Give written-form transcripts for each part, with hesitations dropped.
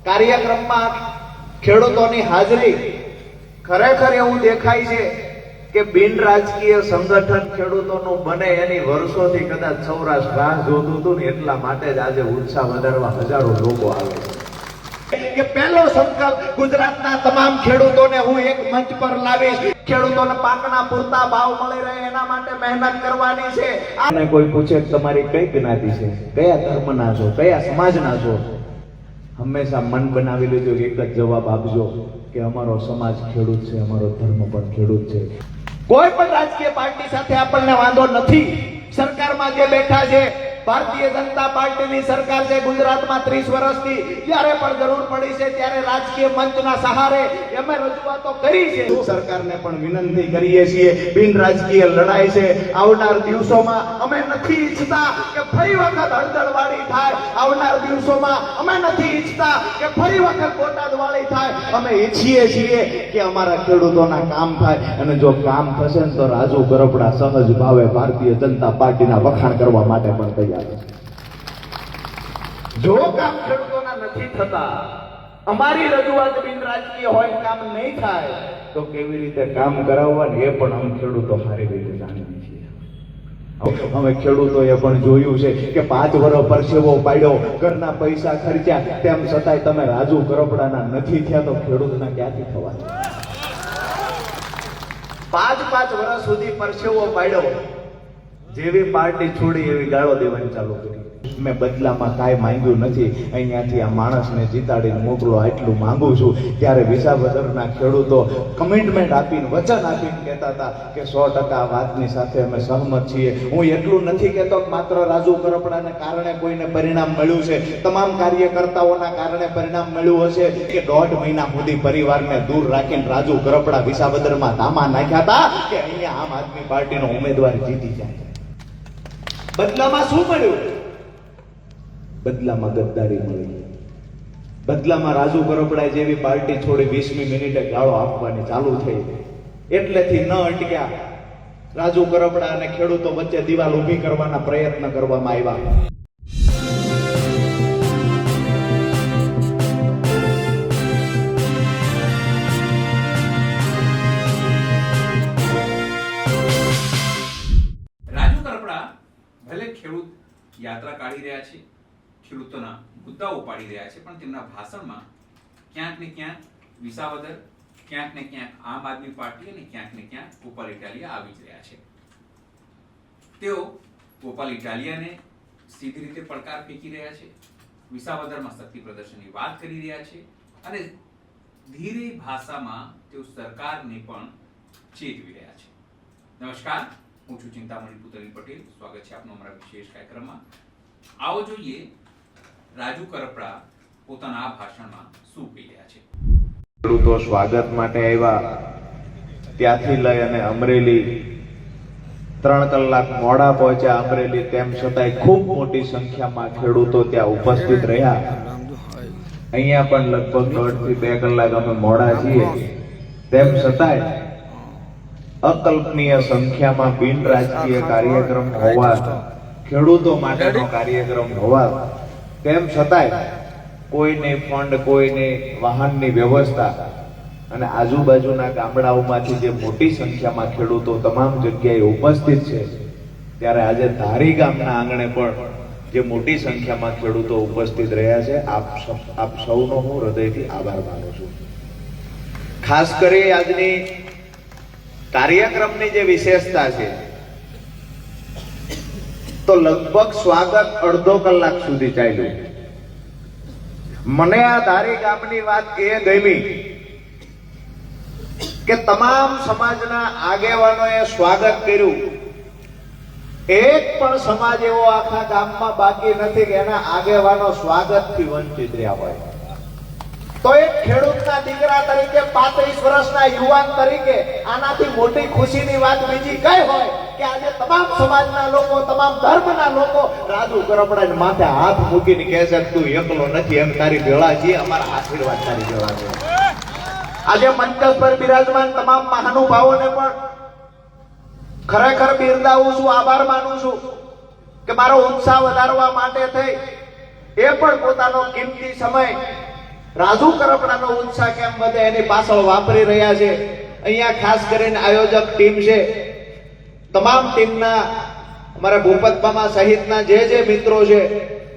કાર્યક્રમમાં ખેડૂતોની હાજરી ખરેખર એવું દેખાય છે કે બિન રાજકીય સંગઠન ખેડૂતોનું બને એની વર્ષોથી કદાચ સૌરાષ્ટ્ર રાહ જોતું હતું ને એટલા માટે જ આજે ઉત્સાહ વધારવા હજારો લોકો આવે છે કે પહેલો સંકલ્પ ગુજરાતના તમામ ખેડૂતોને હું એક મંચ પર લાવીશ. ખેડૂતોને પાકના પૂરતા ભાવ મળી રહે એના માટે મહેનત કરવાની છે. અને કોઈ પૂછે તમારી કઈ જ્ઞાતિ છે, કયા ધર્મના છો, કયા સમાજના છો, હંમેશા મન બનાવી લેજો એક જ જવાબ આપજો કે અમારો સમાજ ખેડૂત છે, અમારો ધર્મ પણ ખેડૂત છે. કોઈ પણ રાજકીય પાર્ટી સાથે આપણને વાંધો નથી. સરકારમાં જે બેઠા છે ભારતીય જનતા પાર્ટીની સરકાર છે ગુજરાતમાં 30 વર્ષથી, જ્યારે પણ જરૂર પડી છે ત્યારે રાજકીય મંચના સહારે અમે રજૂઆતો કરી છે. સરકારને પણ વિનંતી કરીએ છીએ, બિન રાજકીય લડાઈ છે. આવનાર દિવસોમાં અમે નથી ઈચ્છતા કે ફરી વખત હળદળવાળી થાય. આવનાર દિવસોમાં અમે નથી ઈચ્છતા કે ફરી વખત બોટાદવાળી થાય. અમે ઈચ્છીએ છીએ કે અમારા ખેડૂતોના કામ થાય, અને જો કામ થશે ને તો રાજુ ગરબડા સહજ ભાવે ભારતીય જનતા પાર્ટીના વખાણ કરવા માટે પણ તૈયાર. જો કામ ખેડૂતોના નથી થતા, અમારી રજૂઆત બિન રાજકીય હોય, કામ નહીં થાય તો કેવી રીતે કામ કરાવવા એ પણ અમે ખેડૂતો સારી રીતે જાણીએ છીએ. અમે ખેડૂતોએ પણ જોયું છે કે 5 વર્ષ પરસેવો પાડ્યો, ઘરના પૈસા ખર્ચ્યા, તેમ છતાંય તમે રાજુ ગરબડાના નથી થયા તો ખેડૂતના ક્યાંથી થવાના? 5 વર્ષ સુધી પરસેવો પાડ્યો, જેવી પાર્ટી છોડી એવી ગાળો દેવાની ચાલુ કરી. મેં બદલામાં કાંઈ માંગ્યું નથી, અહીંયાથી આ માણસને જીતાડીને મોકલો આટલું માંગુ છું. ત્યારે વિસાવદરના ખેડૂતો કમિટમેન્ટ આપીને, વચન આપીને કહેતા હતા કે 100% આ વાતની સાથે અમે સહમત છીએ. હું એટલું નથી કહેતો કે માત્ર રાજુ ગરબડાને કારણે કોઈને પરિણામ મળ્યું છે, તમામ કાર્યકર્તાઓના કારણે પરિણામ મળ્યું હશે કે 1.5 મહિના સુધી પરિવારને દૂર રાખીને રાજુ ગરબડા વિસાવદરમાં ધામા નાખ્યા હતા કે અહીંયા આમ આદમી પાર્ટીનો ઉમેદવાર જીતી જાય. બદલામાં શું મળ્યું? બદલામાં ગદ્દારી મળી. બદલામાં રાજુ ગરબડા જેવી પાર્ટી છોડી 20મી મિનિટે ગાળો આપવાની ચાલુ થઈ. એટલેથી ન અટક્યા. રાજુ ગરબડા અને ખેડૂતો વચ્ચે દિવાલ ઊભી કરવાના પ્રયત્ન કરવામાં આવ્યા. ભલે ખેડૂત યાત્રા કાઢી રહ્યા છે, ખેડૂતોના મુદ્દાઓ ઉપાડી રહ્યા છે, પણ તેમના ભાષણમાં ક્યાંક ને ક્યાંક વિસાવદર, ક્યાંક ને ક્યાંક આમ આદમી પાર્ટી અને ક્યાંક ને ક્યાંક ગોપાલ ઇટાલિયા આવી જ રહ્યા છે. તેઓ ગોપાલ ઇટાલિયાને સીધી રીતે પડકાર ફેંકી રહ્યા છે, વિસાવદરમાં શક્તિ પ્રદર્શનની વાત કરી રહ્યા છે, અને ધીરે ભાષામાં તેઓ સરકારને પણ ચેતવી રહ્યા છે. નમસ્કાર, હું છું ચિંતામણી પુતળી પટેલ. સ્વાગત છે આપનું અમારા વિશેષ કાર્યક્રમમાં. આવો જોઈએ રાજુ ગરબડા પોતાના આ ભાષણમાં શું કહી રહ્યા છે. ખેડૂતો સ્વાગત માટે આવ્યા, ત્યાંથી લઈ અને અમરેલી 3 કલાક મોડા પહોંચ્યા અમરેલી, તેમ છતાંય ખૂબ મોટી સંખ્યામાં ખેડૂતો ત્યાં ઉપસ્થિત રહ્યા. અહીંયા પણ લગભગ 1.5 થી 2 કલાક અમે મોડા છીએ, તેમ છતાંય અકલ્પનીય સંખ્યામાં બિન રાજકીય કાર્યક્રમ હોવા, ખેડૂતો માટેનો કાર્યક્રમ હોવા, તેમ છતાંય કોઈને ફંડ, કોઈને વાહનની વ્યવસ્થા અને આજુબાજુના ગામડાઓમાંથી જે મોટી સંખ્યામાં ખેડૂતો તમામ જગ્યાએ ઉપસ્થિત છે, ત્યારે આજે ધારી ગામના આંગણે પણ જે મોટી સંખ્યામાં ખેડૂતો ઉપસ્થિત રહ્યા છે, આપ સૌનો હું હૃદયથી આભાર માનું છું. ખાસ કરી આજની કાર્યક્રમની જે વિશેષતા છે, તો લગભગ સ્વાગત 1.5 કલાક સુધી ચાલ્યું. મને આ ધારી ગામની વાત એ ગમી કે તમામ સમાજના આગેવાનોએ સ્વાગત કર્યું. એક પણ સમાજ એવો આખા ગામમાં બાકી નથી કે એના આગેવાનો સ્વાગતથી વંચિત રહ્યા હોય. તો એક ખેડૂતના દીકરા તરીકે, 35 વર્ષના યુવાન તરીકે આનાથી મોટી ખુશીની વાત બીજી કઈ હોય કે આજે તમામ સમાજના લોકો, તમામ ધર્મના લોકો રાજુ ગરબડાને માથે હાથ મૂકીને કહે છે તું એકલો નથી, એમ તારી ભેળા છીએ, અમારા આશીર્વાદ તારી ભેળા છે. આજે મંચ પર બિરાજમાન તમામ મહાનુભાવોને પણ ખરેખર બિરદાવું છું, આભાર માનું છું કે મારો ઉત્સાહ વધારવા માટે થઈ એ પણ પોતાનો કિંમતી સમય રાજુ કરપડાનો ઉત્સાહ કેમ વધે એની પાછળ વાપરી રહ્યા છે. અહીંયા ખાસ કરીને આયોજક ટીમ છે, તમામ ટીમના અમારા ભૂપતબામા સહિતના જે મિત્રો છે,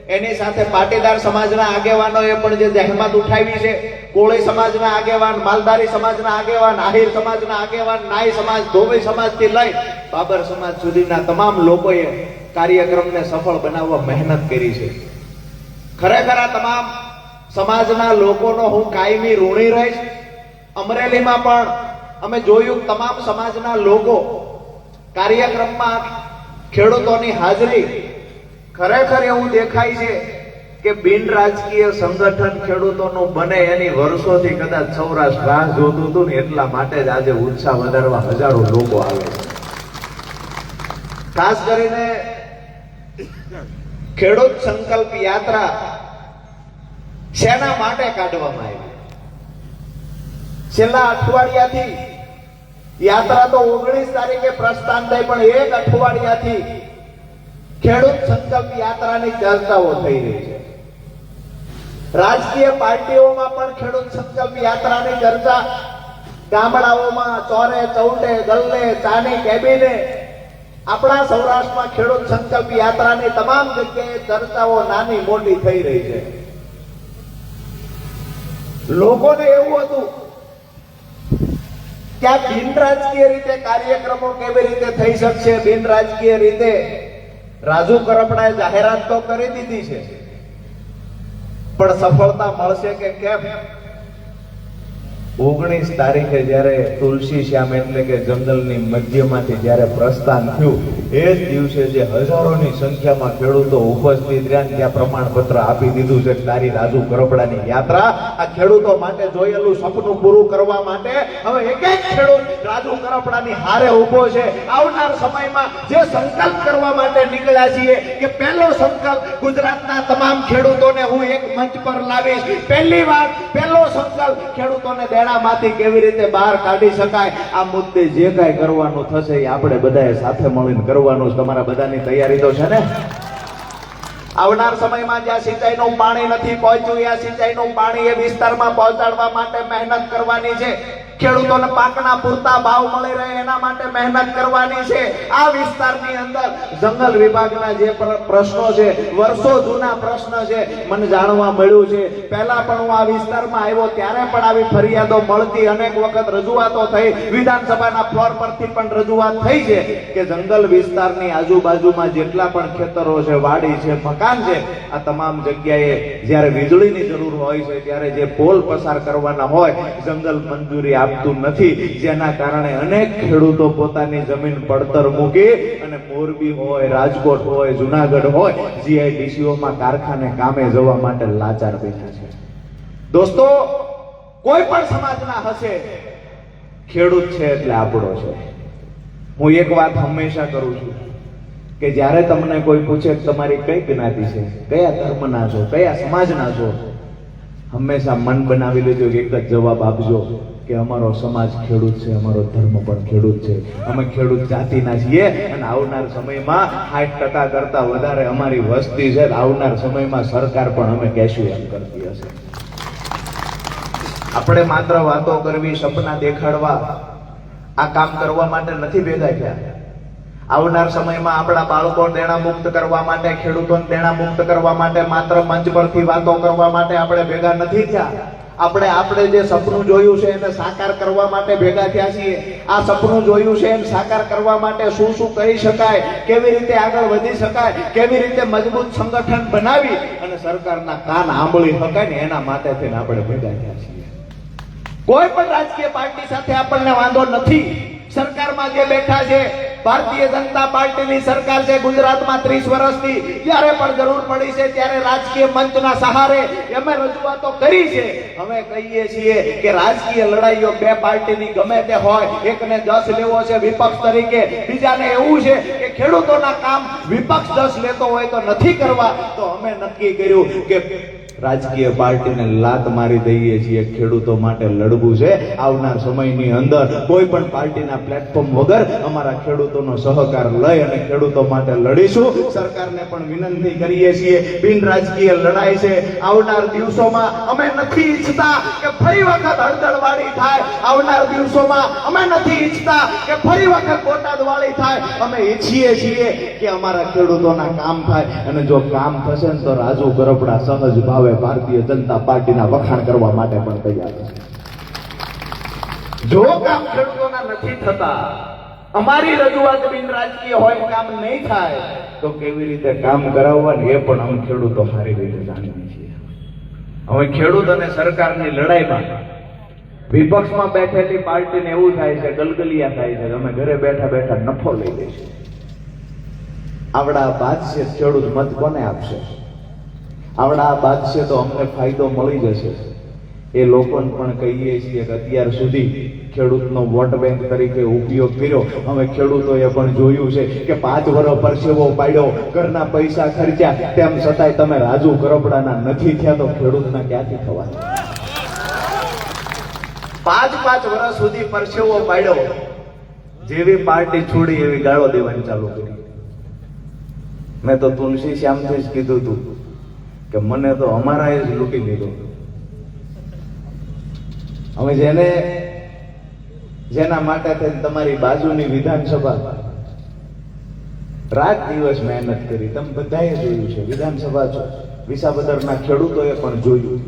એની સાથે પાટીદાર સમાજના આગેવાનોએ પણ જે જહેમત ઉઠાવી છે, કોળી સમાજના આગેવાન, માલધારી સમાજના આગેવાન, આહિર સમાજના આગેવાન, નાઈ સમાજ, ધોબી સમાજથી લઈ બાબર સમાજ સુધીના તમામ લોકોએ કાર્યક્રમને સફળ બનાવવા મહેનત કરી છે. ખરેખર આ તમામ સમાજના લોકોનો હું કાયમી ઋણી રહીશ. અમરેલીમાં પણ અમે જોયું તમામ સમાજના લોકો કાર્યક્રમમાં ખેડૂતોની હાજરી ખરેખર એવું દેખાય છે કે બિન રાજકીય સંગઠન ખેડૂતોનું બને એની વર્ષોથી કદાચ સૌરાષ્ટ્ર રાહ જોતું હતું ને એટલા માટે જ આજે ઉત્સાહ વધારવા હજારો લોકો આવે છે. ખાસ કરીને ખેડૂત સંકલ્પ યાત્રા શેના માટે કાઢવામાં આવી? છેલ્લા અઠવાડિયાથી યાત્રા તો 19 તારીખે પ્રસ્થાન થઈ, પણ એક અઠવાડિયાથી ખેડૂત સંકલ્પ યાત્રાની ચર્ચાઓ થઈ રહી છે. રાજકીય પાર્ટીઓમાં પણ ખેડૂત સંકલ્પ યાત્રાની ચર્ચા, ગામડાઓમાં ચોરે ચૌટે ગલ્લે ચાની કેબિને આપણા સૌરાષ્ટ્રમાં ખેડૂત સંકલ્પ યાત્રાની તમામ જગ્યાએ ચર્ચાઓ નાની મોટી થઈ રહી છે. લોકોને એવું હતું કે આ બિન રાજકીય રીતે કાર્યક્રમો કેવી રીતે થઈ શકશે? બિન રાજકીય રીતે રાજુ કરપડાએ જાહેરાત તો કરી દીધી છે, પણ સફળતા મળશે કે કેમ? 19 તારીખે જ્યારે તુલસી શ્યામ એટલે કે જંગલની મધ્યમાંથી જ્યારે પ્રસ્થાન થયું, એ જ દિવસે જે હજારોની સંખ્યામાં ખેડૂતો ઉપસ્થિત રહ્યા, ત્યાં પ્રમાણપત્ર આપી દીધું છે કે તારી રાજુ કરપડાની યાત્રા આ ખેડૂતો માટે જોયેલું સપનું પૂરું કરવા માટે હવે એક એક ખેડૂત રાજુ કરપડાની હારે ઊભો છે. આવનાર સમયમાં જે સંકલ્પ કરવા માટે નીકળ્યા છીએ કે પહેલો સંકલ્પ ગુજરાતના તમામ ખેડૂતોને હું એક મંચ પર લાવીશ. પહેલી વાર પહેલો સંકલ્પ ખેડૂતોને માંથી કેવી રીતે બહાર કાઢી શકાય, આ મુદ્દે જે કાંઈ કરવાનું થશે એ આપણે બધાએ સાથે મળીને કરવાનું. તમારા બધાની તૈયારી તો છે ને? આવનાર સમયમાં જ્યાં સિંચાઈનું પાણી નથી પહોંચ્યું, આ સિંચાઈનું પાણી એ વિસ્તારમાં પહોંચાડવા માટે મહેનત કરવાની છે. ખેડૂતોને પાકના પૂરતા ભાવ મળી રહે એના માટે મહેનત કરવાની છે. આ વિસ્તારની અંદર જંગલ વિભાગના જે પ્રશ્નો છે, વર્ષો જૂના પ્રશ્ન છે, મને જાણવા મળ્યું છે. પહેલા પણ હું આ વિસ્તારમાં આવ્યો ત્યારે પણ આવી ફરિયાદો મળતી, અનેક વખત રજૂઆતો થઈ, વિધાનસભાના ફ્લોર પરથી પણ રજૂઆત થઈ છે કે જંગલ વિસ્તારની આજુબાજુમાં જેટલા પણ ખેતરો છે, વાડી છે, મકાન છે, આ તમામ જગ્યાએ જ્યારે વીજળીની જરૂર હોય છે ત્યારે જે પોલ પસાર કરવાના હોય જંગલ મંજૂરી આપતું નથી, જેના કારણે અનેક ખેડૂતો પોતાની જમીન પડતર મૂકી અને મોરબી હોય, રાજકોટ હોય, જુનાગઢ હોય, જીઆઈડીસીઓમાં કારખાને કામે જવા માટે લાચાર બેઠા છે. દોસ્તો, કોઈ પણ સમાજના હશે, ખેડૂત છે એટલે આપણો છે. હું એક વાત હંમેશા કરું છું કે જ્યારે તમને કોઈ પૂછે કે તમારી કઈ જ્ઞાતિ છે, કયા ધર્મના છો, કયા સમાજના છો, હંમેશા મન બનાવી લેજો કે એક જ જવાબ આપજો કે અમારો સમાજ ખેડૂત છે, અમારો ધર્મ પણ ખેડૂત છે, અમે ખેડૂત જાતિના છીએ અને આવનાર સમયમાં 60% કરતા વધારે અમારી વસ્તી છે. આવનાર સમયમાં સરકાર પણ અમે કહેશું એમ કરતી હશે. આપણે માત્ર વાતો કરવી, સપના દેખાડવા, આ કામ કરવા માટે નથી ભેગા થયા. આવનાર સમયમાં આપણા બાળકો દેણા મુક્ત કરવા માટે, ખેડૂતોને દેણા મુક્ત કરવા માટે, માત્ર મંચ પરથી વાતો કરવા માટે આપણે ભેગા નથી થયા. આપણે જે સપનું જોયું છે એને સાકાર કરવા માટે ભેગા થયા છીએ. આ સપનું જોયું છે એને સાકાર કરવા માટે શું શું કરી શકાય, કેવી રીતે આગળ વધી શકાય, કેવી રીતે મજબૂત સંગઠન બનાવી અને સરકારના કાન આંબળી શકાય ને એના માટે થઈને આપણે ભેગા થયા છીએ. કોઈ પણ રાજકીય પાર્ટી સાથે આપણને વાંધો નથી. સરકારમાં જે બેઠા છે, ભારતીય જનતા પાર્ટીની સરકાર છે ગુજરાતમાં 30 વર્ષથી, જ્યારે પણ જરૂર પડી છે ત્યારે રાજકીય મંચના સહારે અમે રજૂઆતો કરી છે. અમે કહીએ છીએ કે રાજકીય લડાઈઓ બે પાર્ટીની ગમે તે હોય, એકને 10 લેવો છે વિપક્ષ તરીકે, બીજાને એવું છે કે ખેડૂતોના કામ વિપક્ષ 10 લેતો હોય તો નથી કરવા, તો અમે નક્કી કર્યું કે રાજકીય પાર્ટીને લાત મારી દઈએ છીએ, ખેડૂતો માટે લડવું છે. આવનાર સમયની અંદર કોઈ પણ પાર્ટીના પ્લેટફોર્મ વગર અમારા ખેડૂતોનો સહકાર લઈ અને ખેડૂતો માટે લડીશું. સરકારને પણ વિનંતી કરીએ છીએ, બિન રાજકીય લડાઈ છે. આવનાર દિવસોમાં અમે નથી ઈચ્છતા કે ફરી વખત હળદળવાળી થાય. આવનાર દિવસોમાં અમે નથી ઈચ્છતા કે ફરી વખત બોટાદવાળી થાય. અમે ઈચ્છીએ છીએ કે અમારા ખેડૂતોના કામ થાય, અને જો કામ થશે ને તો રાજુ ગરબડા સહજ ભાવે ભારતીય જનતા પાર્ટીના વખાણ કરવા માટે પણ તૈયાર છે. જો કામ ખેડૂતોના નથી થતા, અમારી રજૂઆત બિન રાજકીય હોય, કામ નહીં થાય તો કેવી રીતે કામ કરાવવાનું એ પણ અમે ખેડૂતો સારી રીતે જાણીએ છીએ. હવે ખેડૂત અને સરકારની લડાઈમાં વિપક્ષમાં બેઠેલી પાર્ટીને એવું થાય છે, ગલગલિયા થાય છે, અમે ઘરે બેઠા બેઠા નફો લઈ લઈશું. આવડા બાદશે ખેડૂત મત કોને આપશે? આવડા બાદશે તો અમને ફાયદો મળી જશે. એ લોકોને પણ કહીએ છીએ કે અત્યાર સુધી ખેડૂતનો વોટ બેંક તરીકે ઉપયોગ કર્યો. હવે ખેડૂતોએ પણ જોયું છે કે 5 વર્ષ પરસેવો પાડ્યો, ઘરના પૈસા ખર્ચ્યા, તેમ છતાંય તમે રાજુ ગરબડાના નથી થયા તો ખેડૂતના ક્યાંથી થવાના? 5 વર્ષ સુધી પરસેવો પાડ્યો, જેવી પાર્ટી છોડી એવી ગાળો દેવાની ચાલુ કરી. મેં તો તુલસી શ્યામથી જ કીધું હતું કે મને તો અમારાએ જ લૂંટી લીધો. હવે જેના માટે થઈને તમારી બાજુની વિધાનસભા રાત દિવસ મહેનત કરી, તમે બધાએ જોયું છે. વિધાનસભા વિસાવદરના ખેડૂતોએ પણ જોયું.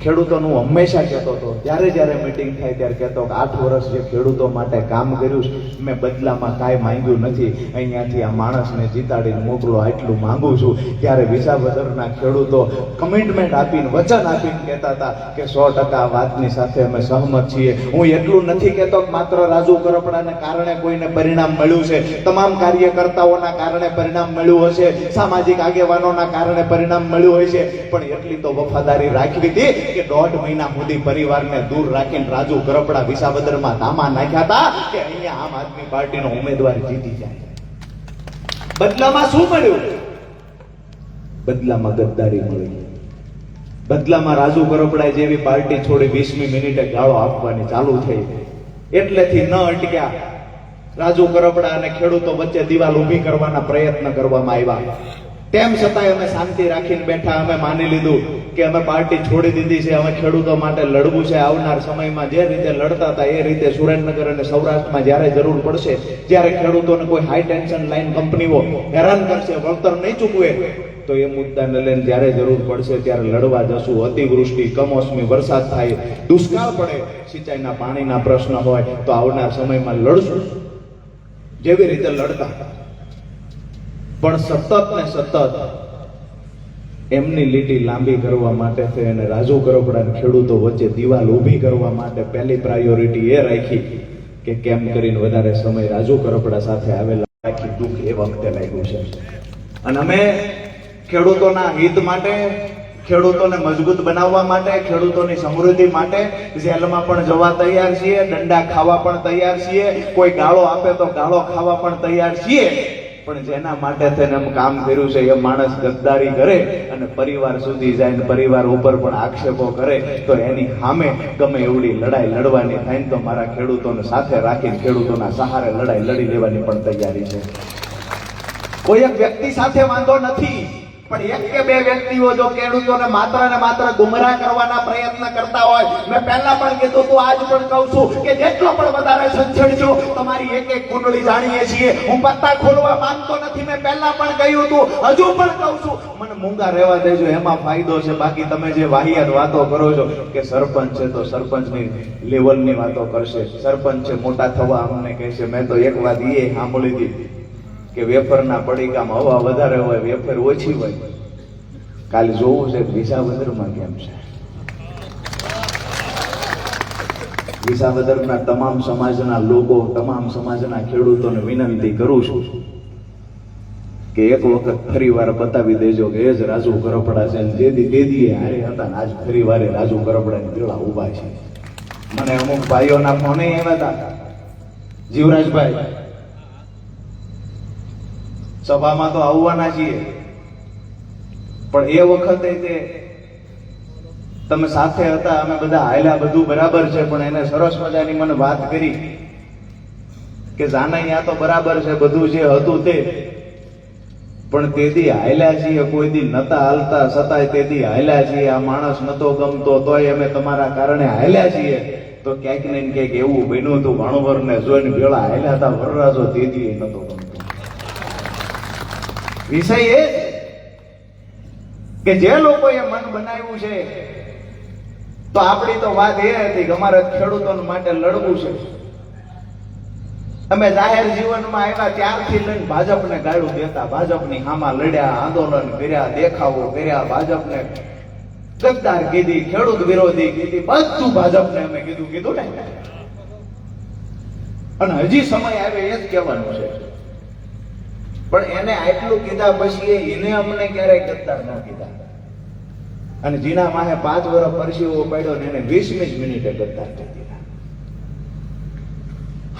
ખેડૂતોનું હંમેશા કહેતો હતો, જ્યારે મીટિંગ થાય ત્યારે કહેતો કે 8 વર્ષ જે ખેડૂતો માટે કામ કર્યું છે, મેં બદલામાં કાંઈ માંગ્યું નથી, અહીંયાથી આ માણસને જીતાડીને મોકલો, આટલું માંગુ છું. ત્યારે વિસાવદરના ખેડૂતો કમિટમેન્ટ આપીને, વચન આપીને કહેતા હતા કે 100% આ વાતની સાથે અમે સહમત છીએ. હું એટલું નથી કહેતો કે માત્ર રાજુ ગરબડાને કારણે કોઈને પરિણામ મળ્યું છે, તમામ કાર્યકર્તાઓના કારણે પરિણામ મળ્યું હશે, સામાજિક આગેવાનોના કારણે પરિણામ મળ્યું હોય છે, પણ એટલી તો વફાદારી રાખવી હતી કે 1.5 મહિના સુધી પરિવારને દૂર રાખીને રાજુ ગરબડા વિસાવદરમાં ધામા નાખ્યા હતા કે અહીંયા આમ આદમી પાર્ટીનો ઉમેદવાર જીતી જાય. બદલામાં શું મળ્યું? બદલામાં ગદ્દારી મળી. બદલામાં રાજુ ગરબડા જેવી પાર્ટી છોડી 20મી મિનિટે ગાળો આપવાની ચાલુ થઈ. એટલેથી ન અટક્યા. રાજુ ગરબડા અને ખેડૂતો વચ્ચે દિવાલ ઊભી કરવાના પ્રયત્ન કરવામાં આવ્યા. તેમ છતાંય અમે શાંતિ રાખીને બેઠા. અમે માની લીધું કે અમે પાર્ટી છોડી દીધી છે, અમે ખેડૂતો માટે લડવું છે. આવનાર સમયમાં જે રીતે લડતા હતા એ રીતે સુરેન્દ્રનગર અને સૌરાષ્ટ્રમાં જ્યારે જરૂર પડશે, જ્યારે ખેડૂતોને કોઈ હાઈ ટેન્શન લાઈન કંપનીઓ હેરાન કરશે, વળતર નહીં ચૂકવે, તો એ મુદ્દાને લઈને જ્યારે જરૂર પડશે ત્યારે લડવા જશું. અતિવૃષ્ટિ, કમોસમી વરસાદ થાય, દુષ્કાળ પડે, સિંચાઈના પાણીના પ્રશ્ન હોય તો આવનાર સમયમાં લડશું જેવી રીતે લડતા. પણ સતત ને સતત એમની લીટી લાંબી કરવા માટે થઈ અને રાજુ ગરબડા ખેડૂતો વચ્ચે દિવાલ ઊભી કરવા માટે પહેલી પ્રાયોરિટી એ રાખી કે કેમ કરીને વધારે સમય રાજુ ગરબડા સાથે આવેલા રાખી દુઃખ એ વખતે લાગ્યું છે. અને અમે ખેડૂતોના હિત માટે, ખેડૂતોને મજબૂત બનાવવા માટે, ખેડૂતોની સમૃદ્ધિ માટે જેલમાં પણ જવા તૈયાર છીએ, દંડા ખાવા પણ તૈયાર છીએ, કોઈ ગાળો આપે તો ગાળો ખાવા પણ તૈયાર છીએ. પણ જેના માટે થઈને એમ કામ કર્યું છે એ માણસ ગદ્દારી કરે અને પરિવાર સુધી જાય, પરિવાર ઉપર પણ આક્ષેપો કરે તો એની સામે ગમે એવડી લડાઈ લડવાની થાય ને તો મારા ખેડૂતોને સાથે રાખીને ખેડૂતોના સહારે લડાઈ લડી લેવાની પણ તૈયારી છે. કોઈ એક વ્યક્તિ સાથે વાંધો નથી, પણ એક કે બે વ્યક્તિઓ જો ખેડૂતોને માત્ર ને માત્ર ગુમરાહ કરવાના પ્રયત્ન કરતા હોય, મેં પહેલા પણ કીધું તું, આજ પણ કહું છું કે જેટલો પણ વધારે સંછેડજો, તમારી એક એક કુંડળી જાણીએ છીએ. હું પત્તા ખોલવા માંગતો નથી, મેં પહેલા પણ કહ્યું હતું, હજુ પણ કહું છું, મને મૂંગા રહેવા દેજો, એમાં ફાયદો છે. બાકી તમે જે વાહિયાત વાતો કરો છો કે સરપંચ છે તો સરપંચની લેવલની વાતો કરશે, સરપંચ છે મોટા થવા અમને કહેશે. મેં તો એક વાત એ સાંભળી હતી કે વેફરના પડીકામાં હવા વધારે હોય, વેફર ઓછી હોય. કાલે જોવું છે વિસાવદરમાં કેમ છે. વિસાવદરના તમામ સમાજના લોકો, તમામ સમાજના ખેડૂતોને વિનંતી કરું છું કે એક વખત ફરી વાર બતાવી દેજો કે એ જ રાજુ ગરબડા છે. જે દીદીએ હારે હતા ને આજ ફરી વારે રાજુ ગરબડાની પેલા ઉભા છે. મને અમુક ભાઈઓના ફોને આવ્યા હતા, જીવરાજભાઈ સભામાં તો આવવાના છીએ પણ એ વખતે તે તમે સાથે હતા, અમે બધા હાલ્યા, બધું બરાબર છે, પણ એને સરસ મજાની મને વાત કરી કે જાનઈ આ તો બરાબર છે બધું જે હતું તે, પણ તેથી હાલ્યા છીએ, કોઈ દી નતા હાલતા છતાંય તેથી હાલ્યા છીએ, આ માણસ નતો ગમતો તોય અમે તમારા કારણે હાલ્યા છીએ. તો ક્યાંક ને ક્યાંક એવું બન્યું હતું, ભાણવરને જોઈને ભેળા હાલ્યા હતા વરરાજો, તેથી નતો ગમતો. વિષય એ કે જે લોકોએ મન બનાવ્યું છે, તો આપણી તો વાત એ હતી કે અમારે ખેડૂતો માટે લડવું છે. અમે જાહેર જીવનમાં આવ્યા ત્યારથી લઈને ભાજપને ગાળું દેતા, ભાજપની સામા લડ્યા, આંદોલન કર્યા, દેખાવો કર્યા, ભાજપને ગદ્દાર કીધી, ખેડૂત વિરોધી કીધી, બધું ભાજપને અમે કીધું ને. અને હજી સમય આવે એ જ કહેવાનું છે. પણ એને આટલું કીધા પછી એને અમને ક્યારેય ગદ્દાર ન કીધા. અને જીના માહે 5 વર્ષ પરસીવો પડ્યો ને એને 20મી જ મિનિટે ગદ્દાર કહી દીધા.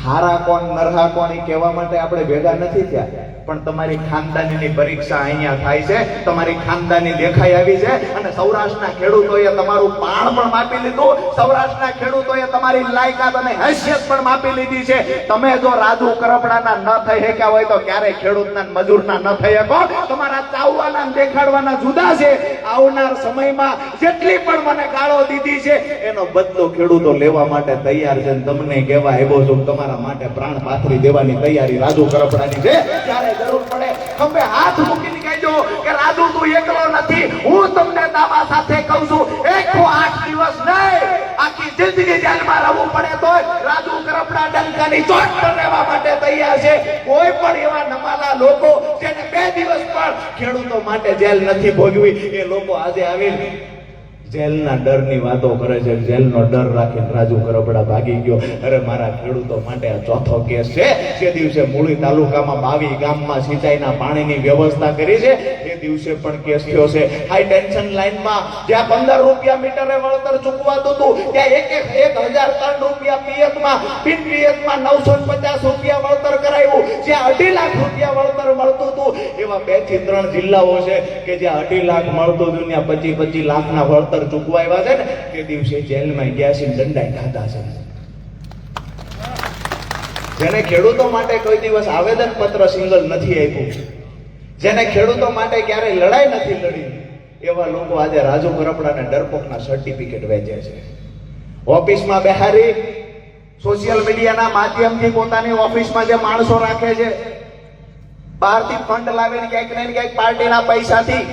હારા કોણ નરહા કોણ એ કહેવા માટે આપણે ભેગા નથી થયા, પણ તમારી ખાનદાનીની પરીક્ષા અહીંયા થાય છે, તમારી ખાનદાની દેખાઈ આવી છે. અને સૌરાષ્ટ્રના ખેડૂતોએ તમારું પાણ પણ માપી લીધું, સૌરાષ્ટ્રના ખેડૂતોએ તમારી લાયકાત અને હેસિયત પણ માપી લીધી છે. તમે જો રાજુ કરપડાના ન થઈ શક્યા હોય તો ક્યારે ખેડૂતના મજૂરના ન થઈ શકો. તમારા ચાવવાના દેખાડવાના જુદા છે. આવનાર સમયમાં જેટલી પણ મને ગાળો દીધી છે એનો બદલો ખેડૂતો લેવા માટે તૈયાર છે. તમને કહેવા આવ્યો છું, તમારા માટે પ્રાણ પાથરી દેવાની તૈયારી રાજુ કરપડાની છે. ત્યારે જરૂર પડે ખંભે હાથ મૂકીને કહેજો કે રાજુ તું એકલો નથી. હું તમને દાવા સાથે કહું છું, 108 દિવસ નહીં, આખી જિંદગી જેલમાં રહેવું પડે તો રાજુ કરપડા ડંકાની ચોટ પર રહેવા માટે તૈયાર છે. કોઈ પણ એવા નમાલા લોકો જેને 2 દિવસ પણ ખેડૂતો માટે જેલ નથી ભોગવી, એ લોકો આજે આવીને જેલના ડરની વાતો કરે છે. જેલનો ડર રાખીને રાજુ કરપડા ભાગી ગયો. અરે મારા ખેડૂતો માટે આ ચોથો કેસ છે. જે દિવસે મૂળી તાલુકામાં 22 ગામમાં સિંચાઈના પાણીની વ્યવસ્થા કરી છે એ દિવસે પણ કેસ થયો છે. હાઈ ટેન્શન લાઈનમાં જ્યાં 15 રૂપિયા મીટરે વળતર ચૂકવાતું હતું, ત્યાં 1003 રૂપિયા પિયતમાં, બિન પિયતમાં 950 રૂપિયા વળતર કરાયું. જ્યાં 2.5 લાખ રૂપિયા વળતર મળતું હતું, એવા 2 થી 3 જિલ્લાઓ છે કે જ્યાં 2.5 લાખ મળતું હતું, ત્યાં 25 લાખના વળતર ચૂકવાયા છે ને તે દિવસે જેલમાં ગયા છે, દંડાઈ ખાધા છે. જેને ખેડૂતો માટે કોઈ દિવસ આવેદન પત્ર સિંગલ નથી આપ્યું, જેને ખેડૂતો માટે ક્યારેય લડાઈ નથી લડી, એવા લોકો આજે રાજુ કરપડાને ડરપોકના સર્ટિફિકેટ વેચે છે. ઓફિસમાં બેહારી સોશિયલ મીડિયાના માધ્યમથી પોતાની ઓફિસમાં જે માણસો રાખે છે, બહારથી ફંડ લાવીને ક્યાંક ને ક્યાંક પાર્ટીના પૈસાથી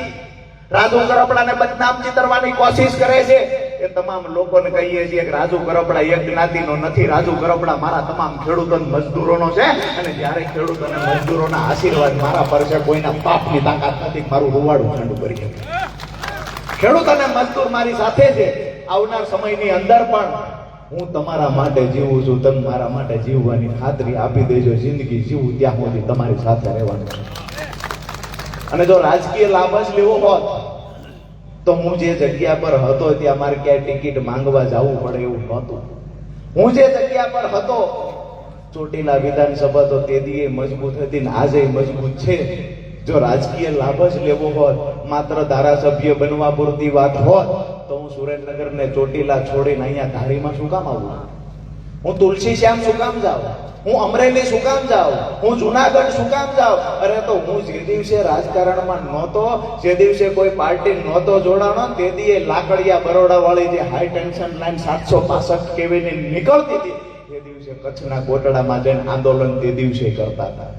રાજુ કરપડાને બદનામ ચિતરવાની કોશિશ કરે છે. એ તમામ લોકોને કહીએ છીએ કે રાજુ કરપડા એક જ્ઞાતિનો નથી, રાજુ કરપડા મારા તમામ ખેડૂતો મજદૂરોનો છે. અને જ્યારે ખેડૂતો અને મજદૂરોના આશીર્વાદ મારા પર છે, કોઈના પાપની તાકાત નથી મારું રૂવાડું ઠંડુ કરી શકે. ખેડૂત અને મજદૂર મારી સાથે છે. આવનાર સમયની અંદર પણ હું તમારા માટે જીવું છું, તમે મારા માટે જીવવાની ખાતરી આપી દેજો. જિંદગી જીવું ત્યાં સુધી તમારી સાથે રહેવાનું છે. અને જો રાજકીય લાભ જ લેવો હોત તો હું જે જગ્યા પર હતો ત્યાં મારે ક્યાંય ટિકિટ માંગવા જવું પડે એવું નહોતું. હું જે જગ્યા પર હતો, ચોટીલા વિધાનસભા તો તે દી મજબૂત હતી ને આજે મજબૂત છે. જો રાજકીય લાભ જ લેવો હોત, માત્ર ધારાસભ્ય બનવા પૂરતી વાત હોત, તો હું સુરેન્દ્રનગર ને ચોટીલા છોડીને અહીંયા ધારીમાં શું કામ આવું? હું તુલસી શ્યામ શું કામ જાઉં? હું અમરેલી શું કામ જાઉં? હું જુનાગઢ શું કામ જાઉં? અરે તો હું જે દિવસે રાજકારણમાં નહોતો, જે દિવસે કોઈ પાર્ટી નહોતો જોડાણો, તે દીએ લાકડિયા બરોડા વાળી જે હાઈ ટેન્શન લાઈન 765 kV ની નીકળતી હતી, તે દિવસે કચ્છના કોટડામાં જઈને આંદોલન તે દિવસે કરતા હતા.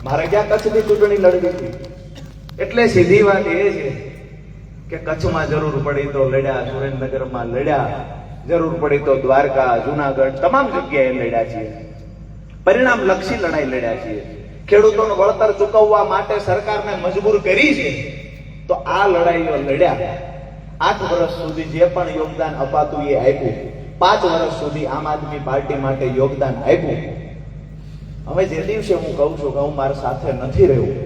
મારે ક્યાં કચ્છની ચૂંટણી લડવી હતી? એટલે સીધી વાત એ છે કે કચ્છમાં જરૂર પડી તો લડ્યા, સુરેન્દ્રનગરમાં લડ્યા, જરૂર પડી તો દ્વારકા, જુનાગઢ, તમામ જગ્યાએ લડ્યા છીએ. પરિણામ લક્ષી લડાઈ લડ્યા છીએ. ખેડૂતોનું વળતર ચૂકવવા માટે સરકારને મજબૂર કરી છે, તો આ લડાઈઓ લડ્યા. 8 વર્ષ સુધી જે પણ યોગદાન અપાતું એ આપ્યું. 5 વર્ષ સુધી આમ આદમી પાર્ટી માટે યોગદાન આપ્યું. હવે જે દિવસે હું કહું છું કે હું મારી સાથે નથી રહ્યું,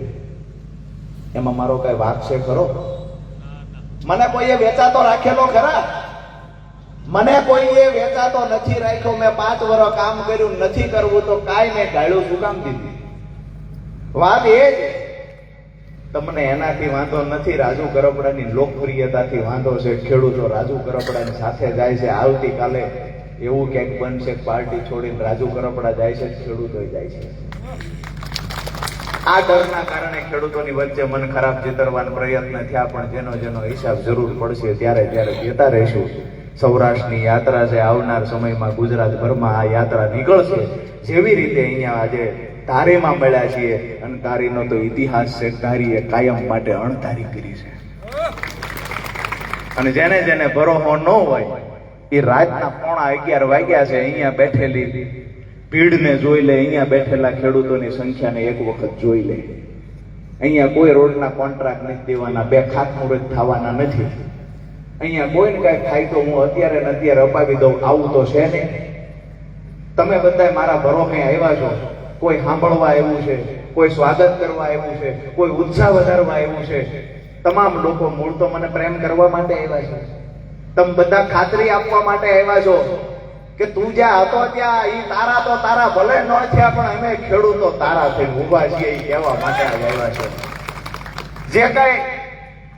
એમાં મારો કઈ વાંક છે ખરો? મને કોઈએ વેચાતો રાખેલો ખરા? મને કોઈએ વેચાતો નથી રાખ્યો. મેં 5 વર્ષ કામ કર્યું, નથી કરવું તો કાંઈ મેં ગાળ્યું શું કામ દીધી? વાત એ છે તમને એનાથી વાંધો નથી, રાજુ કરપડાની લોકપ્રિયતાથી વાંધો છે. ખેડૂતો રાજુ કરપડાની સાથે જાય છે. આવતીકાલે એવું ક્યાંક બનશે કે પાર્ટી છોડીને રાજુ કરપડા જાય છે, ખેડૂતો જાય છે. આ ડરના કારણે ખેડૂતોની વચ્ચે મન ખરાબ ચિતરવાનો પ્રયત્ન થયા, પણ જેનો જેનો હિસાબ જરૂર પડશે ત્યારે ત્યારે દેતા રહીશું. સૌરાષ્ટ્રની યાત્રા છે. આવનાર સમયમાં ગુજરાતભરમાં આ યાત્રા નીકળશે. જેવી રીતે અહીંયા આજે ધારીમાં મળ્યા છીએ, અને ધારીનો તો ઇતિહાસ છે. ધારીએ કાયમ માટે અણધારી કરી છે. અને જેને જેને ભરોસો ન હોય એ રાતના 11:15 વાગ્યા છે, અહીંયા બેઠેલી ભીડને જોઈ લે, અહીંયા બેઠેલા ખેડૂતોની સંખ્યાને એક વખત જોઈ લે. અહીંયા કોઈ રોડના કોન્ટ્રાક્ટ નથી દેવાના, બે ખાતમુહૂર્ત થવાના નથી. અહીંયા કોઈને કઈ થાય તો હું અત્યારે ને અત્યારે અપાવી દઉં, આવું તો છે નહીં. તમે બધા મારા ભરોસે આવ્યા છો. કોઈ સાંભળવા આવ્યું છે, કોઈ સ્વાગત કરવા આવ્યું છે, કોઈ ઉત્સાહ વધારવા આવ્યું છે. તમામ લોકો મૂળ તો મને પ્રેમ કરવા માટે આવ્યા છે. તમે બધા ખાતરી આપવા માટે આવ્યા છો કે તું જ્યાં હતો ત્યાં ઈ તારા તો તારા ભલે ન થયા, પણ અમે ખેડૂતો તારા થઈને ઊભા છીએ એ કહેવા માટે આવ્યા છે. જે કઈ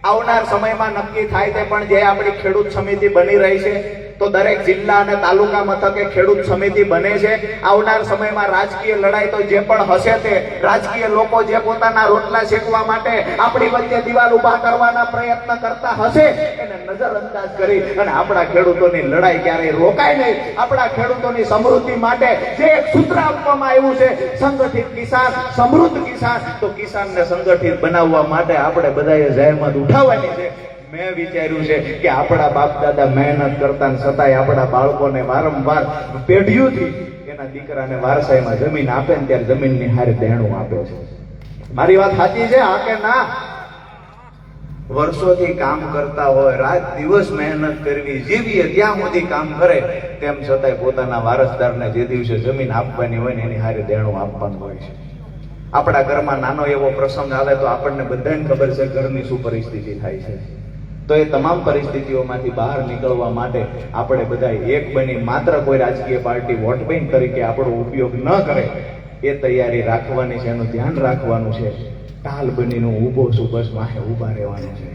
આવનાર સમયમાં નક્કી થાય તે પણ જે આપણી ખેડૂત સમિતિ બની રહી છે, તો દરેક જિલ્લા અને તાલુકા મથકે ખેડૂત સમિતિ બને છે. આવનાર સમયમાં રાજકીય લડાઈ તો જે પણ હશે તે રાજકીય લોકો જે પોતાના રોટલા શેકવા માટે આપણી વચ્ચે દિવાલ ઉભા કરવાના પ્રયત્ન કરતા હશે એને નજરઅંદાજ કરી અને આપણા ખેડૂતોની લડાઈ ક્યારેય રોકાય નહીં. આપણા ખેડૂતોની સમૃદ્ધિ માટે જે એક સૂત્ર આપવામાં આવ્યું છે, સંગઠિત કિસાન સમૃદ્ધ કિસાન, તો કિસાનને સંગઠિત બનાવવા માટે આપણે બધાએ જહેમત ઉઠાવવાની છે. મેં વિચાર્યું છે કે આપણા બાપ દાદા મહેનત કરતા છતાંય આપણા બાળકોને વારંવાર પેઢીઓથી એના દીકરાને વારસાઈમાં જમીન આપે ને ત્યારે જમીનની હારે દેણું આપે છે. મારી વાત સાચી છે? હા કે ના? વર્ષોથી કામ કરતા હોય, રાત દિવસ મહેનત કરવી, જીવીએ ત્યાં સુધી કામ કરે, તેમ છતાંય પોતાના વારસદારને જે દિવસે જમીન આપવાની હોય ને એની હારે દેણું આપવાનું હોય છે. આપણા ઘરમાં નાનો એવો પ્રસંગ આવે તો આપણને બધાને ખબર છે ઘરની શું પરિસ્થિતિ થાય છે. તો એ તમામ પરિસ્થિતિઓમાંથી બહાર નીકળવા માટે આપણે બધા એક બની માત્ર કોઈ રાજકીય પાર્ટી વોટ બેંક તરીકે આપણો ઉપયોગ ન કરે એ તૈયારી રાખવાની છે, એનું ધ્યાન રાખવાનું છે. ઢાલ બનીને ઊભો છું, બસ માહે ઊભા રહેવાનું છે.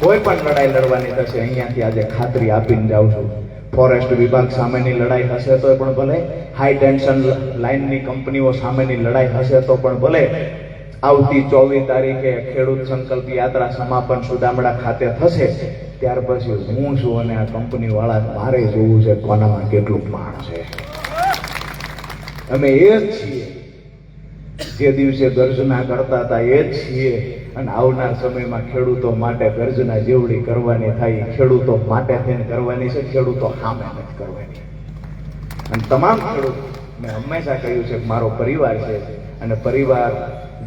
કોઈ પણ લડાઈ લડવાની થશે અહીંયાથી આજે ખાતરી આપીને જાઉં છું. ફોરેસ્ટ વિભાગ સામેની લડાઈ હશે તો પણ ભલે, હાઈ ટેન્શન લાઇનની કંપનીઓ સામેની લડાઈ હશે તો પણ ભલે, આવતી 24 તારીખે ખેડૂત સંકલ્પ યાત્રા સમાપન સુદામડા ખાતે થશે, ત્યાર પછી હું છું અને આ કંપની વાળા મારે જોવું છે કોનામાં કેટલું માણ છે. અમે એ જ છીએ જે દિવસે ગર્જના કરતા હતા, એ જ છીએ. અને આવનાર સમયમાં ખેડૂતો માટે ગર્જના જેવડી કરવાની થાય ખેડૂતો માટે થઈને કરવાની છે, ખેડૂતો સામે નથી કરવાની. અને તમામ ખેડૂત મેં હંમેશા કહ્યું છે કે મારો પરિવાર છે, અને પરિવાર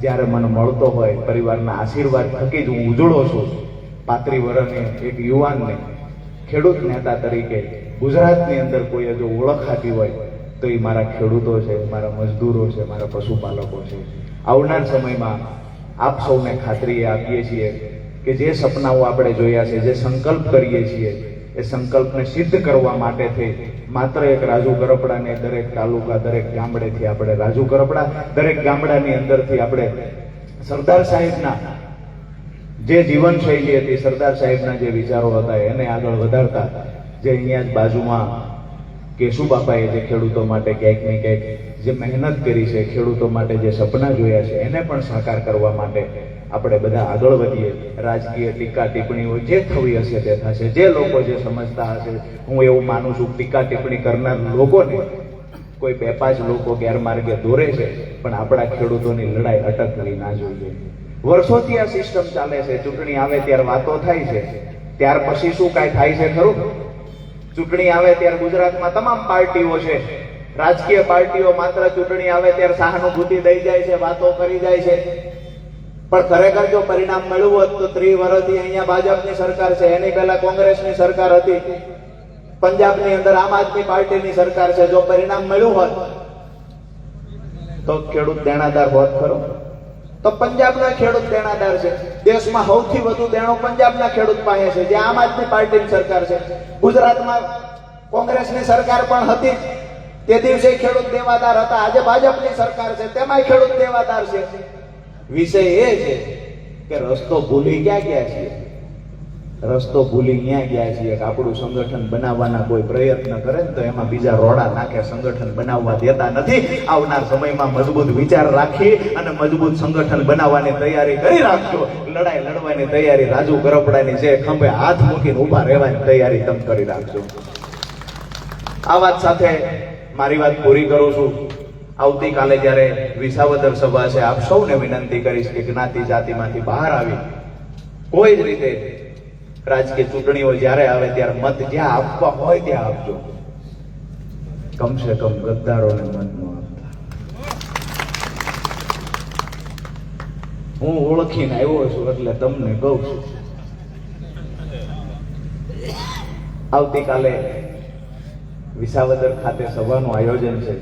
જ્યારે મને મળતો હોય, પરિવારના આશીર્વાદ થકી જ હું ઉજળો છું. 35 વર્ષની એક યુવાનને ખેડૂત નેતા તરીકે ગુજરાતની અંદર કોઈ જો ઓળખાતી હોય તો એ મારા ખેડૂતો છે, મારા મજદૂરો છે, મારા પશુપાલકો છે. આવનાર સમયમાં આપ સૌને ખાતરી આપીએ છીએ કે જે સપનાઓ આપણે જોયા છે, જે સંકલ્પ કરીએ છીએ, એ સંકલ્પને સિદ્ધ કરવા માટે થઈ માત્ર એક રાજુ કરપડાને દરેક તાલુકા, દરેક ગામડેથી આપણે રાજુ કરપડા, દરેક ગામડાની અંદરથી આપણે સરદાર સાહેબના જે જીવનશૈલી હતી, સરદાર સાહેબના જે વિચારો હતા એને આગળ વધારતા, જે અહીંયા જ બાજુમાં કેશુબાપાએ જે ખેડૂતો માટે ક્યાંક ને ક્યાંક જે મહેનત કરી છે, ખેડૂતો માટે જે સપના જોયા છે, એને પણ સાકાર કરવા માટે આપણે બધા આગળ વધીએ. રાજકીય ટીકા ટિપ્પણીઓ જે થવી હશે તે થશે. જે લોકો જે સમજતા હશે, હું એવું માનું છું ટીકા ટિપ્પણી કરનાર લોકોને કોઈ 2-5 લોકો ગેરમાર્ગે દોરે છે, પણ આપણા ખેડૂતોની લડાઈ અટકવી ના જોઈએ. વર્ષોથી આ સિસ્ટમ ચાલે છે. ચૂંટણી આવે ત્યારે વાતો થાય છે, ત્યાર પછી શું કાંઈ થાય છે ખરું? ચૂંટણી આવે ત્યારે ગુજરાતમાં તમામ પાર્ટીઓ છે, રાજકીય પાર્ટીઓ માત્ર ચૂંટણી આવે ત્યારે સહાનુભૂતિ દઈ જાય છે, વાતો કરી જાય છે. પણ ખરેખર જો પરિણામ મળ્યું હોત તો 30 વર્ષથી અહીંયા ભાજપની સરકાર છે, એની પહેલા કોંગ્રેસની સરકાર હતી, પંજાબની અંદર આમ આદમી પાર્ટીની સરકાર છે. જો પરિણામ મળ્યું હોત તો ખેડૂત દેણાદાર હોત ખરો? તો પંજાબના ખેડૂત દેણાદાર છે. દેશમાં સૌથી વધુ દેણો પંજાબના ખેડૂત પાસે છે, જે આમ આદમી પાર્ટીની સરકાર છે. ગુજરાતમાં કોંગ્રેસની સરકાર પણ હતી, તે દિવસે ખેડૂત દેવાદાર હતા. આજે ભાજપની સરકાર છે, તેમાંય ખેડૂત દેવાદાર છે. વિષય એ છે કે રસ્તો ભૂલી ક્યાં ગયા છીએ? રસ્તો ભૂલી ક્યાં ગયા છીએ કે આપણું સંગઠન બનાવવાના કોઈ પ્રયત્ન કરે ને તો એમાં બીજા રોડા નાખે, સંગઠન બનાવવા દેતા નથી. આવનાર સમયમાં મજબૂત વિચાર રાખી અને મજબૂત સંગઠન બનાવવાની તૈયારી કરી રાખજો. લડાઈ લડવાની તૈયારી રાજુ કરપડાની છે, ખંભે હાથ મૂકીને ઊભા રહેવાની તૈયારી તમે કરી રાખજો. આ વાત સાથે મારી વાત પૂરી કરું છું. આવતીકાલે જ્યારે વિસાવદર સભા છે, આપ સૌને વિનંતી કરીશ કે જ્ઞાતિ જાતિમાંથી બહાર આવી કોઈ જ રીતે રાજકીય ચૂંટણીઓ જ્યારે આવે ત્યારે મત જ્યાં આપવા હોય ત્યાં આપજો. કમસે કમ ગદ્દારોને મત ન આપતા. હું ઓળખીને આવ્યો છું એટલે તમને કહું છું. આવતીકાલે વિસાવદર ખાતે સભાનું આયોજન છે.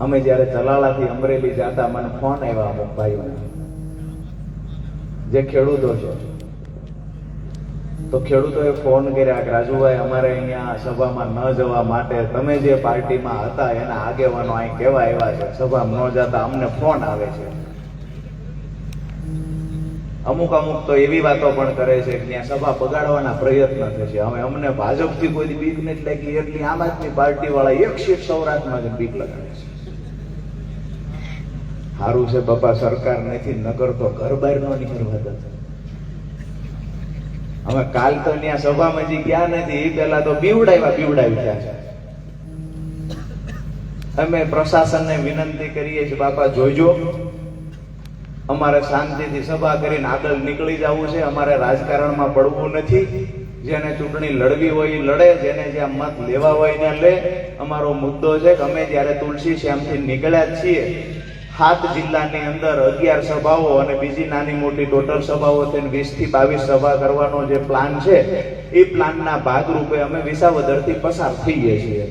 અમે જ્યારે ચલાલાથી અમરેલી જતા મને ફોન આવ્યા અમુક ભાઈઓને જે ખેડૂતો છે, તો ખેડૂતોએ ફોન કર્યા કે રાજુભાઈ અમારે અહીંયા સભામાં ન જવા માટે તમે જે પાર્ટીમાં હતા એના આગેવાનો અહીં કહેવા આવ્યા છે, સભામાં ન જતા અમને ફોન આવે છે. અમુક તો એવી વાતો પણ કરે છે કે ત્યાં સભા બગાડવાના પ્રયત્ન થશે. હવે અમને ભાજપથી કોઈ બીક નથી લાગી એટલી આમ આદમી પાર્ટી વાળા એક સીટ સૌરાષ્ટ્રમાં જ બીક લગાડે છે. સારું છે બાપા સરકાર નથી, નગર તો ઘર બહાર નો નીકળવા દે. હવે કાલ તો ત્યાં સભામાં જે ગયા નથી એ પેલા તો બીવડાવી થયા છે. અમે પ્રશાસનને વિનંતી કરીએ છીએ બાપા જોઈજો, અમારે શાંતિથી સભા કરીને આગળ નીકળી જવું છે. અમારે રાજકારણમાં પડવું નથી. જેને ચૂંટણી લડવી હોય એ લડે, જેને જ્યાં મત લેવા હોય ને લે. અમારો મુદ્દો છે કે અમે જયારે તુલસી શ્યામથી નીકળ્યા છીએ 7 જિલ્લાની અંદર 11 સભાઓ અને બીજી નાની મોટી ટોટલ સભાઓ થઈને 20 થી 22 સભા કરવાનો જે પ્લાન છે એ પ્લાનના ભાગરૂપે અમે વિસાવદરથી પસાર થઈએ છીએ.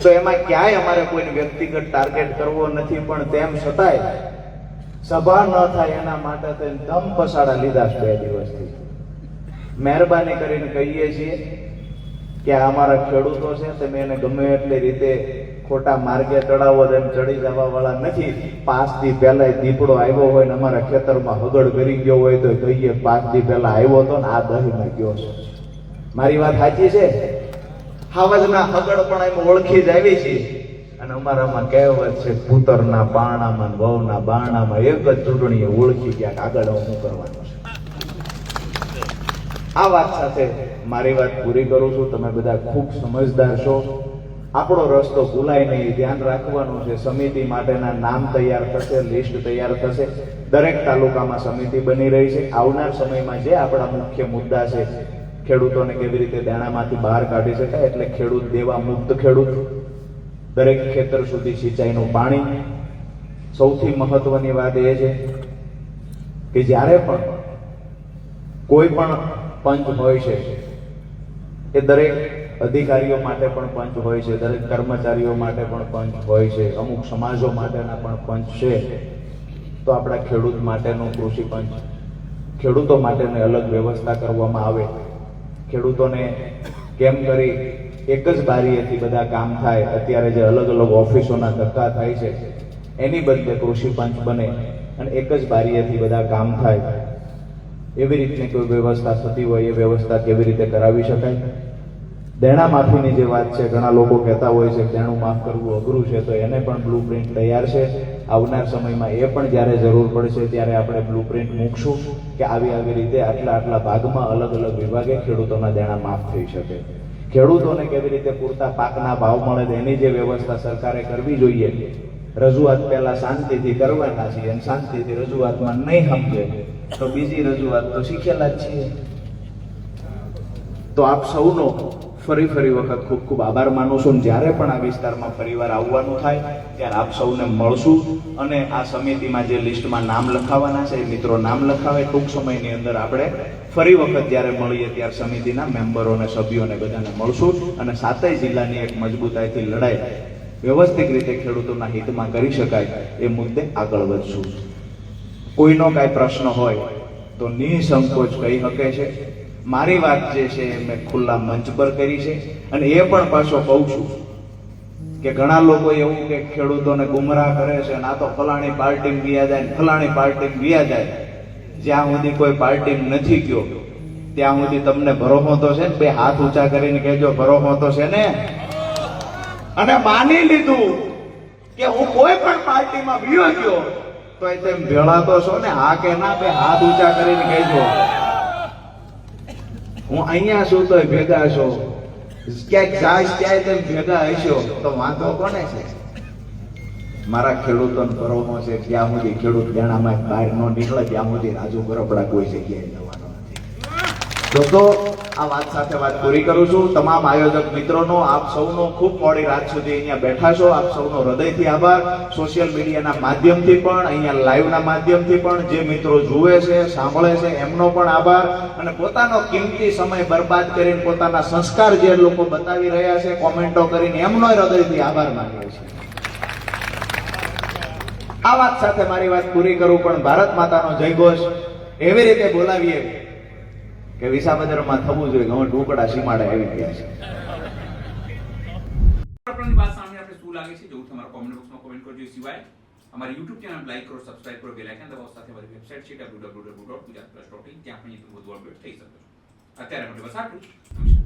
તો એમાં ક્યાંય અમારે કોઈને વ્યક્તિગત ટાર્ગેટ કરવો નથી, પણ તેમ છતાંય સભા ન થાય એના માટે દમ પસાડા લીધા છે 2 દિવસથી. મહેરબાની કરીને કહીએ છીએ કે અમારા ખેડૂતો છે તમે એને ગમે એટલી રીતે ખોટા માર્ગે ચડાવો એમ ચડી જવા વાળા નથી. 5 દી પહેલા દીપડો આવ્યો હોય ને અમારા ખેતરમાં હગડ કરી ગયો હોય તો કહીએ 5 દી પહેલા આવ્યો હતો ને આ દહીમાં ગયો છે. મારી વાત સાચી છે? હાવજના હગડ પણ એમ ઓળખી જ આવી છે. અને અમારામાં કહેવત છે પુતરના પારણામાં વહુના બારણામાં એક જ ચૂંટણીએ ઓળખી ગયા કે આગળ હું કરવાનું છે. આ વાત સાથે મારી વાત પૂરી કરું છું. તમે બધા ખૂબ સમજદાર છો. આપણો રસ્તો ભૂલાય નહીં, ધ્યાન રાખવાનું છે. સમિતિ માટેના નામ તૈયાર થશે, લિસ્ટ તૈયાર થશે. દરેક તાલુકામાં સમિતિ બની રહી છે. આવનાર સમયમાં જે આપણા મુખ્ય મુદ્દા છે, ખેડૂતોને કેવી રીતે દેણામાંથી બહાર કાઢી શકાય, એટલે ખેડૂત દેવા મુક્ત ખેડૂત, દરેક ખેતર સુધી સિંચાઈનું પાણી. સૌથી મહત્વની વાત એ છે કે જ્યારે પણ કોઈ પણ પંચ હોય છે એ દરેક અધિકારીઓ માટે પણ પંચ હોય છે, દરેક કર્મચારીઓ માટે પણ પંચ હોય છે, અમુક સમાજો માટેના પણ પંચ છે. તો આપણા ખેડૂત માટેનું કૃષિ પંચ, ખેડૂતો માટેની અલગ વ્યવસ્થા કરવામાં આવે. ખેડૂતોને કેમ કરી એક જ બારીએથી બધા કામ થાય, અત્યારે જે અલગ અલગ ઓફિસોના ધક્કા થાય છે એની બદલે કૃષિ પંચ બને અને એક જ બારીએથી બધા કામ થાય. એવી રીતની કોઈ વ્યવસ્થા થતી હોય એ વ્યવસ્થા કેવી રીતે કરાવી શકાય. દેણા માફીની જે વાત છે, ઘણા લોકો કહેતા હોય છે કે દેણું માફ કરવું અઘરું છે, તો એને પણ બ્લુપ્રિન્ટ તૈયાર છે. આવનાર સમયમાં એ પણ જ્યારે જરૂર પડશે ત્યારે આપણે બ્લુપ્રિન્ટ મૂકશું કે આવી રીતે આટલા ભાગમાં અલગ અલગ વિભાગે ખેડૂતોના દેણા માફ થઈ શકે. ખેડૂતોને કેવી રીતે પૂરતા પાકના ભાવ મળે એની જે વ્યવસ્થા સરકારે કરવી જોઈએ. રજૂઆત પહેલા શાંતિથી કરવાના છીએ અને શાંતિથી રજૂઆતમાં નહીં સમજે તો બીજી રજૂઆત તો શીખેલા જ છીએ. તો આપ સૌનો ફરી વખત ખૂબ ખૂબ આભાર માનું છું. જ્યારે પણ આ વિસ્તારમાં ફરીવાર આવવાનું થાય ત્યારે આપ સૌને મળશું અને આ સમિતિમાં જે લિસ્ટમાં નામ લખાવાના છે એ મિત્રો નામ લખાવે. ટૂંક સમયની અંદર આપણે ફરી વખત જ્યારે મળીએ ત્યારે સમિતિના મેમ્બરોને, સભ્યોને બધાને મળશું અને 7 જિલ્લાની એક મજબૂતાઈથી લડાઈ વ્યવસ્થિત રીતે ખેડૂતોના હિતમાં કરી શકાય એ મુદ્દે આગળ વધશું. કોઈનો કાંઈ પ્રશ્ન હોય તો નિસંકોચ કહી શકે છે. મારી વાત જે છે મેં ખુલ્લા મંચ પર કરી છે અને એ પણ પાછો કહું છું કે ઘણા લોકો એવું કે ખેડૂતોને ગુમરાહ કરે છે અને આ તો ફલાણી પાર્ટી વ્યા જાય ને ફલાણી પાર્ટી વ્યા જાય. જ્યાં સુધી કોઈ પાર્ટી નથી ગયો ત્યાં સુધી તમને ભરોસો તો છે ને? બે હાથ ઊંચા કરીને કહેજો ભરોસો તો છે ને? અને માની લીધું કે હું કોઈ પણ પાર્ટીમાં વ્યો ગયો તો એ તેમ ભેળા તો છો ને? હા કે ના? બે હાથ ઊંચા કરીને કહેજો. હું અહીંયા છું તોય ભેગા છો, ક્યાંક જાય ત્યાંય તેમ ભેગા હશો, તો વાંધો કોને છે? મારા ખેડૂતોને ભરોસો છે ત્યાં સુધી ખેડૂત ગાણામાં બહાર ન નીકળે ત્યાં સુધી રાજુ ગરબડા કોઈ જગ્યાએ જવાનો નથી. દોસ્તો, આ વાત સાથે વાત પૂરી કરું છું. તમામ આયોજક મિત્રોનો, આપ સૌનો ખૂબ મોડી રાત સુધી અહીંયા બેઠા છો, આપ સૌનો હૃદયથી આભાર. સોશિયલ મીડિયાના માધ્યમથી પણ, અહીંયા લાઈવના માધ્યમથી પણ જે મિત્રો જુએ છે, સાંભળે છે, એમનો પણ આભાર. અને પોતાનો કિંમતી સમય બરબાદ કરીને પોતાના સંસ્કાર જે લોકો બતાવી રહ્યા છે કોમેન્ટો કરીને, એમનો હૃદયથી આભાર માનીએ છીએ. આ વાત સાથે મારી વાત પૂરી કરું, પણ ભારત માતાનો જયઘોષ એવી રીતે બોલાવીએ કે વિસાવદરમાં થવું જોઈએ કે હું ઢોકળા સીમાડે આવી ગયા છે. આપણી વાત સામે આપણે શું લાગે છે જરૂર તમારા કોમેન્ટ બોક્સમાં કોમેન્ટ કરજો. સિવાય અમારી YouTube ચેનલ લાઈક કરો, સબસ્ક્રાઇબ કરો, બેલ આઇકન દબાવો. સાથે અમારી વેબસાઇટ છે www.gujaratplus.in, ત્યાં પણ વધુ અપડેટ થઈ શકે છે. અત્યારે માટે બસ આટલું. નમસ્કાર.